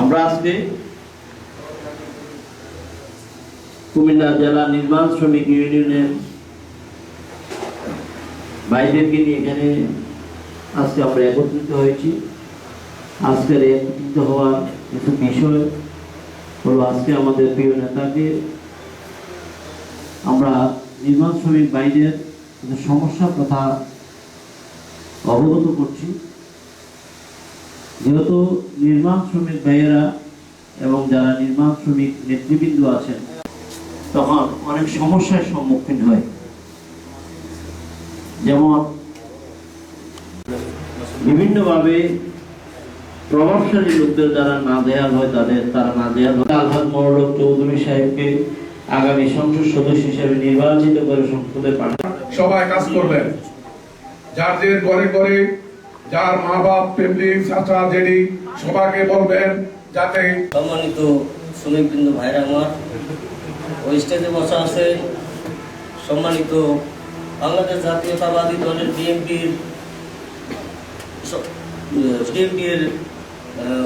আমরা আজকে কুমিল্লা জেলা নির্মাণ শ্রমিক ইউনিয়নের ভাইদেরকে নিয়ে এখানে আজকে আমরা একত্রিত হয়েছি। আজকের একত্রিত হওয়ার কিছু বিষয় হলো, আজকে আমাদের প্রিয় নেতাকে আমরা নির্মাণ শ্রমিক ভাইদের কিছু সমস্যার কথা অবগত করছি। যেহেতু নির্মাণ শ্রমিক ভাইয়েরা এবং যারা নির্মাণ শ্রমিক নেতৃবৃন্দ আছেন তখন অনেক সমস্যার সম্মুখীন হয়, যেমন বিভিন্নভাবে প্রভাবশালী লোকদের দ্বারা নাজেহাল হয়, তারা নাজেহাল হয়। আলহাজ মোহাম্মদ চৌধুরী সাহেবকে আগামী সংসদ সদস্য হিসেবে নির্বাচিত করে সংসদে পাঠান। সবাই কাজ করবেন, যার ঘরে ঘরে যার মা বাপ ফ্যামিলি চাচা জেডি সবাইকে বলবেন যাতে। সম্মানিত শ্রমিকবৃন্দ ভাইরা আমার, ওই স্টেজে বসা আছে সম্মানিত বাংলাদেশ জাতীয়তাবাদী দলের বিএনপির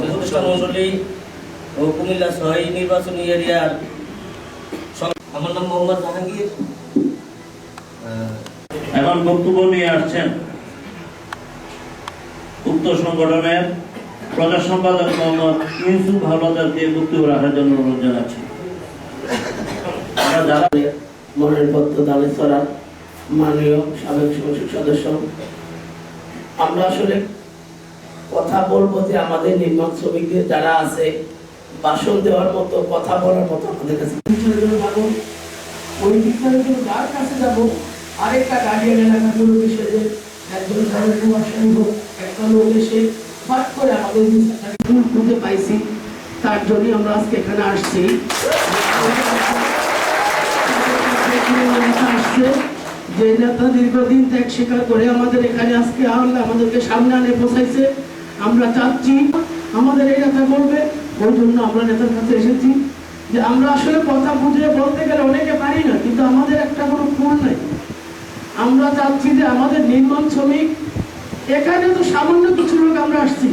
উপদেষ্টা মন্ডলী ও কুমিল্লা ৬ নির্বাচনী এরিয়ার। আমার নাম মোহাম্মদ জাহাঙ্গীর। এখন বক্তব্য নিয়ে আসছেন উক্ত সংগঠনের প্রচার সম্পাদক মোহাম্মদ ইউসুফ হাওলাদারকে বক্তব্য রাখার জন্য অনুরোধ জানাচ্ছি। আমরা যারা মনের পত্র দালেশ্বরা মাননীয় সাবেক সংসদ সদস্য, আমরা আসলে কথা বলবো যে আমাদের নির্মাণ শ্রমিকদের যারা আছে ভাষণ দেওয়ার মতো, কথা বলার মতো আমাদের কাছে যাবো, ওই বিচারের জন্য যার কাছে যাবো, আরেকটা গার্ডিয়ান এলাকাগুলো এসে যে একজন ধরনের কুয়াশাই হোক একটা লোক এসে হট করে আমাদের খুঁজে পাইছি, তার জন্য আমরা আজকে এখানে আসছি। আসছে যে নেতা দীর্ঘদিন ত্যাগ স্বীকার করে আমাদের এখানে আজকে আমাদেরকে সামনে আনে পৌঁছাইছে। আমরা চাচ্ছি আমাদের এই নেতা বলবে, ওই জন্য আমরা নেতার কাছে এসেছি যে আমরা আসলে কথা বুঝে বলতে গেলে অনেকে পারি না, কিন্তু আমাদের একটা কোনো ফুল নাই। আমরা চাচ্ছি যে আমাদের নির্মাণ শ্রমিক এখানে তো সামান্য কিছু লোক আমরা আসছি,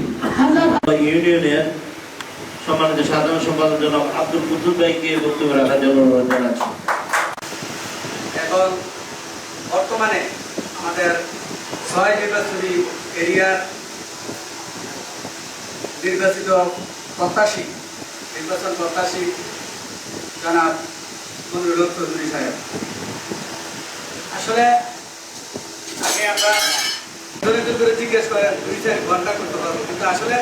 ইউনিয়নের সম্মানিত সাধারণ সম্পাদক জনাব আব্দুল কুদ্দুস ভাইকে বক্তব্য রাখার জন্য অনুরোধ জানাচ্ছি। এখন বর্তমানে আমাদের ৬ নির্বাচনী এরিয়ার নির্বাচন প্রত্যাশী জনাব মনিরুল চৌধুরী সাহেব। আসলে আগে আমরা দূর করে জিজ্ঞেস করেন ২-৪ ঘন্টা করতে পারবো, কিন্তু আসলে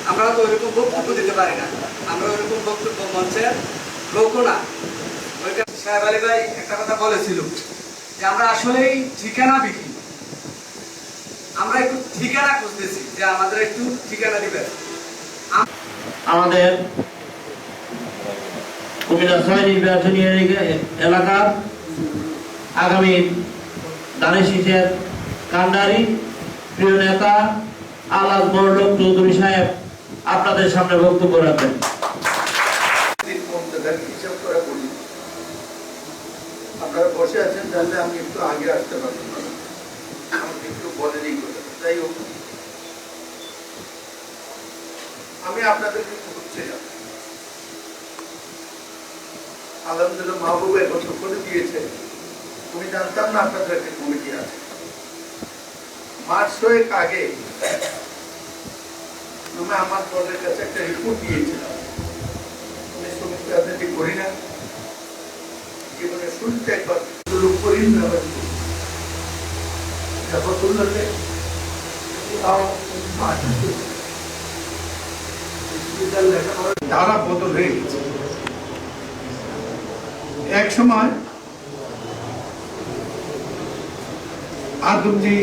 আমরা তো ওইরকম বক্তব্য দিতে পারি না, আমরা ওইরকম বক্তব্য মঞ্চের লোকও না। ওইটা সাহেব আলী ভাই একটা কথা বলেছিল যে আমরা আসলেই ঠিকানা বিক্রি, আমরা একটু ঠিকানা খুঁজতেছি যে আমাদের একটু ঠিকানা দিবেন। আমাদের কুমিল্লা ৬ নির্বাচনী এলাকার আগামী দানেশ শীষের কান্ডারি প্রিয় নেতা আলহাজ মোহাম্মদ চৌধুরী সাহেব আপনাদের সামনে বক্তব্য রাখবেন। আপনারা বসে আছেন, তাহলে আমি একটু আগে আসতে পারতাম, আমাকে একটু বলেনি। যাই হোক, আমি আপনাদেরকে খুঁজতে যাব। আলহামদুলিল্লাহ মাহবুব একত্র করে দিয়েছে, আমি জানতাম না আপনাদের একটা কমিটি আছে। মাস ৬ আগে আমি আমার দলের কাছে একটা রিপোর্ট দিয়েছিলাম, আমি শ্রমিক রাজনীতি করি না, জীবনে শুনতে একবার করি না, ধারা বদল হয়ে গেছে। এক সময় আদমজি,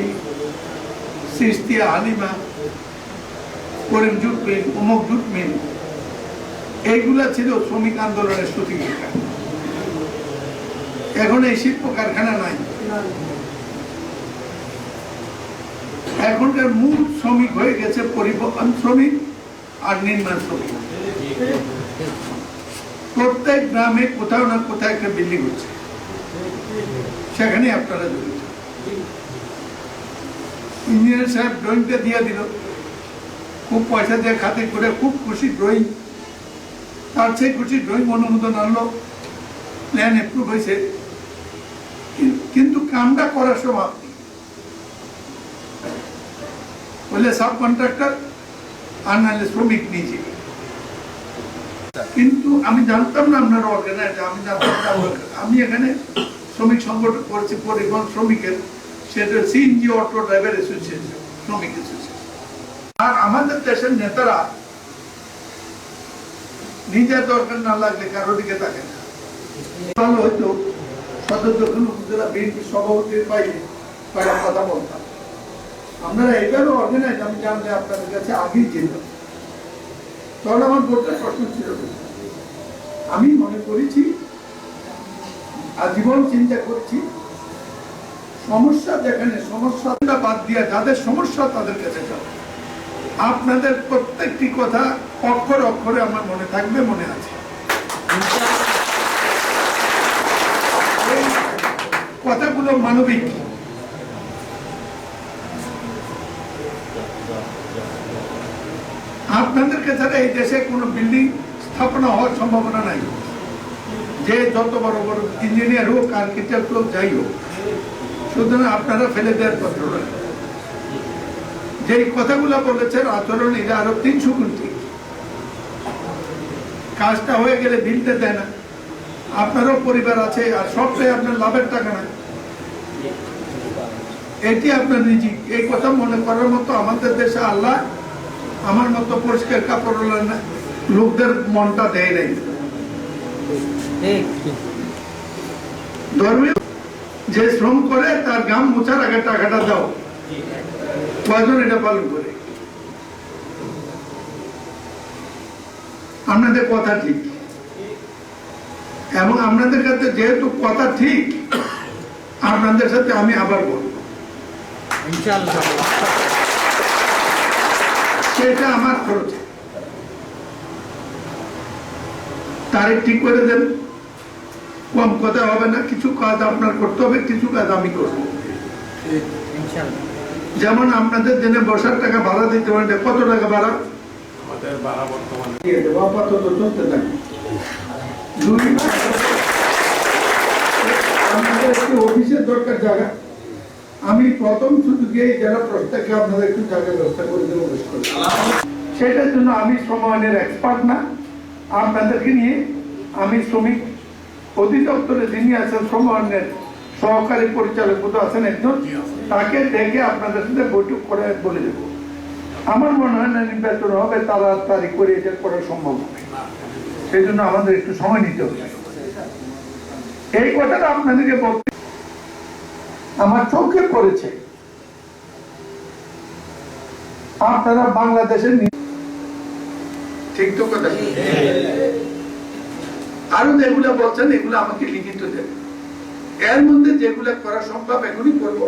সিস্তিয়া, হালিমা, করিম জুট মিল, অমুক জুট মিল, এইগুলা ছিল শ্রমিক আন্দোলনের সূতিকা। এখন এই শিল্প কারখানা নাই। এখনকার মূল শ্রমিক হয়ে গেছে পরিবহন শ্রমিক আর নির্মাণ শ্রমিক। প্রত্যেক গ্রামে কোথাও না কোথাও একটা বিল্ডিং হচ্ছে, সেখানে আপনারা জড়িত। ইঞ্জিনিয়ার সাহেব ড্রয়িংটা দিয়ে দিল, খুব পয়সা দিয়ে খাতে করে খুব খুশি ড্রয়িং, তার সেই খুশি ড্রয়িং অনুমোদন আনলো, প্ল্যান অ্যাপ্রুভ হয়েছে, কিন্তু কামটা করার সময় বলে সাব কন্ট্রাক্টর আর নাহলে শ্রমিক নিয়েছে। কিন্তু আমি জানতাম না আপনার অর্গানাইজার, আমি জানতাম না, আমি এখানে শ্রমিক সংগঠন করেছি পরিবহন শ্রমিকের, সেটা সিএনজি অটো ড্রাইভার অ্যাসোসিয়েশন, শ্রমিক অ্যাসোসিয়েশন। আর আমাদের দেশের নেতারা নিজের দরকার না লাগলে কারো দিকে তাকে না। ভালো হয়তো সদর দক্ষিণ উপজেলা বিএনপি সভাপতির বাইরে কথা বলতাম, আপনারা এবারও অর্গানাইজ, আমি জানলে আপনাদের কাছে আগেই যেতাম। তখন আমার গোটা প্রশ্ন ছিল, আমি মনে করেছি আজীবন চিন্তা করছি, সমস্যা যেখানে, সমস্যাটা বাদ দিয়া যাদের সমস্যা তাদের কাছে যাও। আপনাদের প্রত্যেকটি কথা অক্ষর অক্ষরে আমার মনে থাকবে, মনে আছে। এই কথাগুলো মানবিক। আপনাদের কাছে এই দেশে কোনো বিল্ডিং স্থাপনা হওয়ার সম্ভাবনা নাই, যে যত বড় বড় ইঞ্জিনিয়ার হোক, আর্কিটেক্ট হোক, যাই হোক, সুতরাং আপনারা ফেলে দেওয়ার পত্র নয়। যে কথাগুলো বলেছেন আচরণ, এটা আরো 300 গুণ ঠিক। কাজটা হয়ে গেলে বিলতে দেয় না, আপনারও পরিবার আছে, আর সবটাই আপনার লাভের টাকা না, এটি আপনার নিজে। এই কথা মনে করার মতো আমাদের দেশে আল্লাহ আমার মতো পরিষ্কার কাপড় লোকদের মনটা দেয় নাই। ধর্মীয় যে শ্রম করে তার গাম মোছার আগে টাকাটা দাও, কয়জন এটা পালন করে? আপনাদের কথা ঠিক, এবং আপনাদের কাছে যেহেতু কথা ঠিক, আপনাদের সাথে আমি আবার বলবো, সেটা আমার খরচে। তারিখ ঠিক করে দেন, কম কথা হবে না, কিছু কাজ আপনার করতে হবে, কিছু কাজ আমি করবো। যেমন আপনাদের দিনে বসার টাকা ভাড়া দিতে পারেন, কত টাকা ভাড়া? আমাদের ভাড়া বর্তমানে আপাতত চলতে থাকে। আমাদের একটি অফিসের দরকার জায়গা, আমি প্রথম শুধু গিয়ে যারা প্রত্যেকে আপনাদের একটু জায়গা ব্যবস্থা করে দেবো। সেটার জন্য আমি শ্রমায়নের এক্সপার্ট না, আপনাদেরকে নিয়ে আমি শ্রমিক অধিদপ্তরে যিনি আছেন শ্রমায়নের সহকারী পরিচালক বোধ আছেন একজন, তাকে দেখে আপনাদের সাথে বৈঠক করে বলে দেবো। আমার মনে হয় না নির্বাচন হবে তাড়াতাড়ি করে এটা করা সম্ভব হবে, সেই জন্য আমাদের একটু সময় নিতে হবে। এই কথাটা আপনাদেরকে বলতে আমার চোখে পড়েছে, আপনারা বাংলাদেশের ঠিক তো কথা। আরো যেগুলো বলছেন এগুলো আমাকে লিখিত দেন, এর মধ্যে যেগুলো করা সম্ভব এখনই করবো,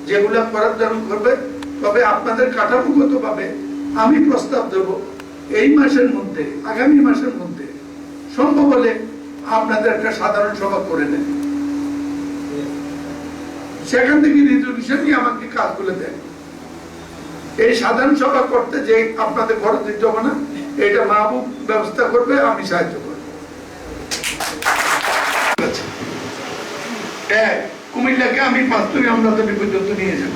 যেগুলো করার জন্য করবে। তবে আপনাদের কাঠামোগত ভাবে আমি প্রস্তাব দেব এই মাসের মধ্যে, আগামী মাসের মধ্যে সম্ভব হলে আপনাদের একটা সাধারণ সভা করে নেন, সেখান থেকে রেজলিউশন নিয়ে আমাকে কাজগুলো দেন। এই সাধারণ সভা করতে যে আপনাদের খরচ দিতে হবে না, এটা মাহবুব ব্যবস্থা করবে, আমি সাহায্য করবো। কুমিল্লাকে আমি পাঁচতরি আমদানি পর্যন্ত নিয়ে যাব,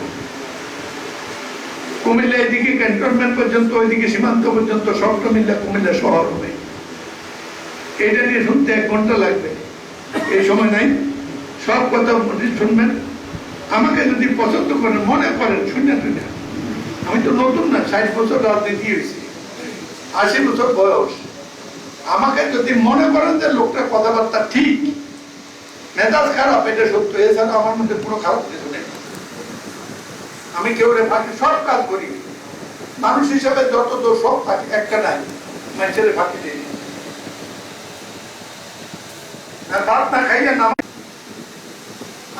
কুমিল্লা এদিকে ক্যান্টনমেন্ট পর্যন্ত, ওইদিকে সীমান্ত পর্যন্ত, সবটা মিল্লা কুমিল্লা শহর হবে। এটা নিয়ে শুনতে 1 ঘন্টা লাগবে, এই সময় নাই, সব কথা শুনবেন। আমাকে যদি পছন্দ করেন, মনে করেন, শুনে শুনে, আমি তো নতুন না, 60 বছর রাজনীতি হয়েছি, 80 বছর বয়স। আমাকে যদি মনে করেন যে লোকটা কথাবার্তা ঠিক, মেজাজ খারাপ, এটা সত্য, এছাড়া আমার মধ্যে পুরো খারাপ কিছু নেই। আমি কেউ ফাঁকি, সব কাজ করি, মানুষ হিসাবে যত দোষ সব থাকে, একটা নাই, মানুষের ফাঁকি দিই ভাত না খাইয়া নাম।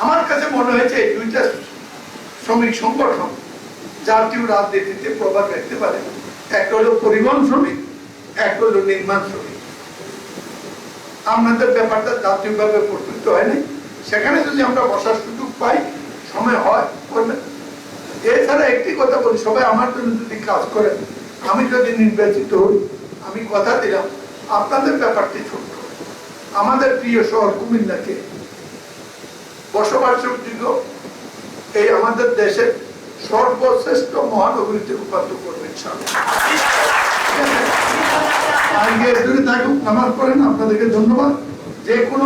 আমার কাছে মনে হয়েছে এই দুইটা শ্রমিক সংগঠন জাতীয় রাজনীতিতে প্রভাব রাখতে পারে। একটা হলো পরিবহন শ্রমিক, একটা হলো নির্মাণ শ্রমিক। আপনাদের ব্যাপারটা জাতীয়ভাবে প্রস্তুত হয়নি, সেখানে যদি আমরা বসার সুযোগ পাই, সময় হয়, করবেন। এছাড়া একটি কথা বলি, সবাই আমার জন্য যদি কাজ করেন, আমি যদি নির্বাচিত হই, আমি কথা দিলাম আপনাদের ব্যাপারটি ছোট্ট, আমাদের প্রিয় শহর কুমিল্লাকে বসবাসের যোগ্য এই আমাদের দেশের সর্বশ্রেষ্ঠ মহানগরীতে রূপান্তর করবেন ইনশাআল্লাহ। আজকে দূরে থাকুক, নামাজ পড়েন। আপনাদেরকে ধন্যবাদ। যে কোনো